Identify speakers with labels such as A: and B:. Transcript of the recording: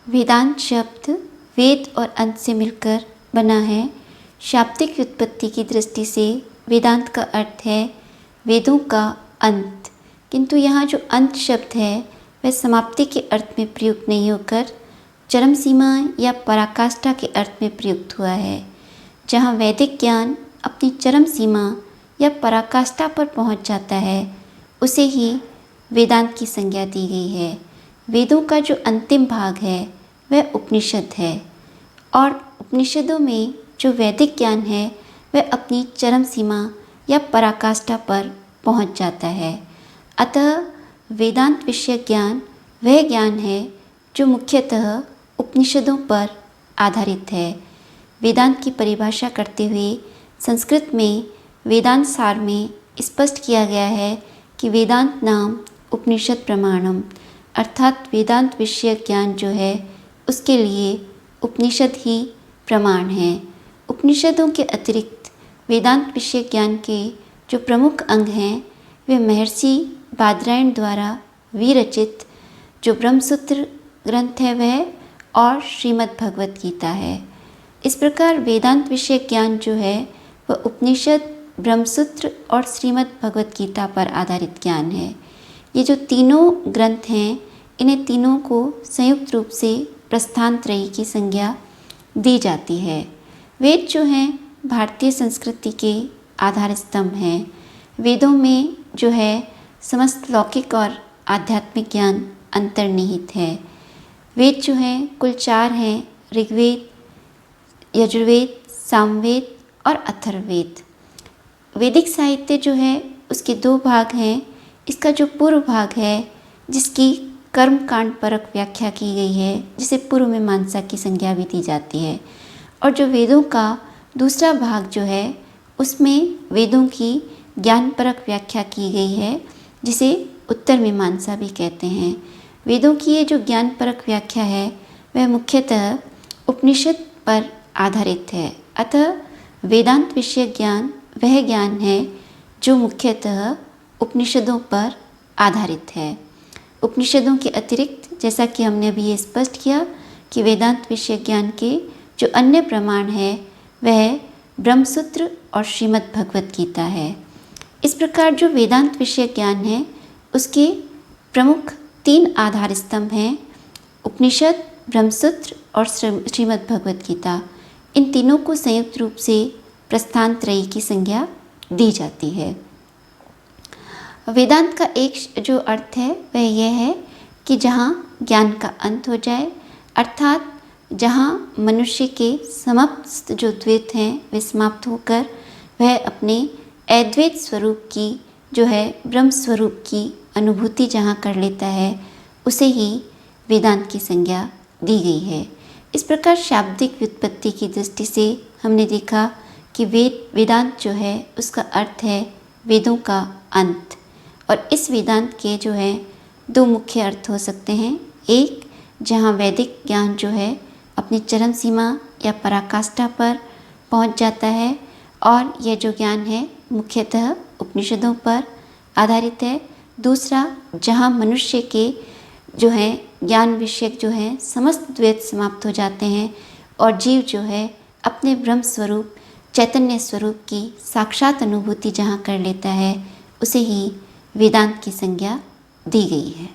A: वेदांत शब्द वेद और अंत से मिलकर बना है। शाब्दिक व्युत्पत्ति की दृष्टि से वेदांत का अर्थ है वेदों का अंत, किंतु यहाँ जो अंत शब्द है वह समाप्ति के अर्थ में प्रयुक्त नहीं होकर चरम सीमा या पराकाष्ठा के अर्थ में प्रयुक्त हुआ है। जहाँ वैदिक ज्ञान अपनी चरम सीमा या पराकाष्ठा पर पहुँच जाता है उसे ही वेदांत की संज्ञा दी गई है। वेदों का जो अंतिम भाग है वह उपनिषद है और उपनिषदों में जो वैदिक ज्ञान है वह अपनी चरम सीमा या पराकाष्ठा पर पहुंच जाता है। अतः वेदांत विषय ज्ञान वह ज्ञान है जो मुख्यतः उपनिषदों पर आधारित है। वेदांत की परिभाषा करते हुए संस्कृत में वेदांत सार में स्पष्ट किया गया है कि वेदांत नाम उपनिषद प्रमाणम, अर्थात वेदांत विषय ज्ञान जो है उसके लिए उपनिषद ही प्रमाण है। उपनिषदों के अतिरिक्त वेदांत विषय ज्ञान के जो प्रमुख अंग हैं वे महर्षि बादरायण द्वारा विरचित जो ब्रह्मसूत्र ग्रंथ है वह और श्रीमद् भगवत गीता है। इस प्रकार वेदांत विषय ज्ञान जो है वह उपनिषद, ब्रह्मसूत्र और श्रीमद् भगवत गीता पर आधारित ज्ञान है। ये जो तीनों ग्रंथ हैं इन्हें तीनों को संयुक्त रूप से प्रस्थान त्रयी की संज्ञा दी जाती है। वेद जो हैं भारतीय संस्कृति के आधार स्तंभ हैं। वेदों में जो है समस्त लौकिक और आध्यात्मिक ज्ञान अंतर्निहित है। वेद जो हैं कुल 4 हैं, ऋग्वेद, यजुर्वेद, सामवेद और अथर्ववेद। वैदिक साहित्य जो है उसके 2 भाग हैं। इसका जो पूर्व भाग है जिसकी कर्म कांड परक व्याख्या की गई है, जिसे पूर्व मीमांसा की संज्ञा भी दी जाती है, और जो वेदों का दूसरा भाग जो है उसमें वेदों की ज्ञान परक व्याख्या की गई है, जिसे उत्तर मीमांसा भी कहते हैं। वेदों की ये जो ज्ञान परक व्याख्या है वह मुख्यतः उपनिषद पर आधारित है। अतः वेदांत विषय ज्ञान वह ज्ञान है जो मुख्यतः उपनिषदों पर आधारित है। उपनिषदों के अतिरिक्त जैसा कि हमने अभी ये स्पष्ट किया कि वेदांत विषय ज्ञान के जो अन्य प्रमाण है वह ब्रह्मसूत्र और श्रीमद् भगवत गीता है। इस प्रकार जो वेदांत विषय ज्ञान है उसके प्रमुख 3 आधार स्तंभ हैं, उपनिषद, ब्रह्मसूत्र और श्रीमद् भगवत गीता। इन तीनों को संयुक्त रूप से प्रस्थान त्रयी की संज्ञा दी जाती है। वेदांत का एक जो अर्थ है वह यह है कि जहाँ ज्ञान का अंत हो जाए, अर्थात जहाँ मनुष्य के समस्त जो द्वैत हैं वे समाप्त होकर वह अपने अद्वैत स्वरूप की जो है ब्रह्म स्वरूप की अनुभूति जहाँ कर लेता है उसे ही वेदांत की संज्ञा दी गई है। इस प्रकार शाब्दिक व्युत्पत्ति की दृष्टि से हमने देखा कि वेदांत जो है उसका अर्थ है वेदों का अंत, और इस वेदांत के जो है 2 मुख्य अर्थ हो सकते हैं। एक, जहाँ वैदिक ज्ञान जो है अपनी चरम सीमा या पराकाष्ठा पर पहुँच जाता है और यह जो ज्ञान है मुख्यतः उपनिषदों पर आधारित है। दूसरा, जहाँ मनुष्य के जो है ज्ञान विषयक जो है समस्त द्वैत समाप्त हो जाते हैं और जीव जो है अपने ब्रह्म स्वरूप चैतन्य स्वरूप की साक्षात अनुभूति जहाँ कर लेता है उसे ही वेदांत की संज्ञा दी गई है।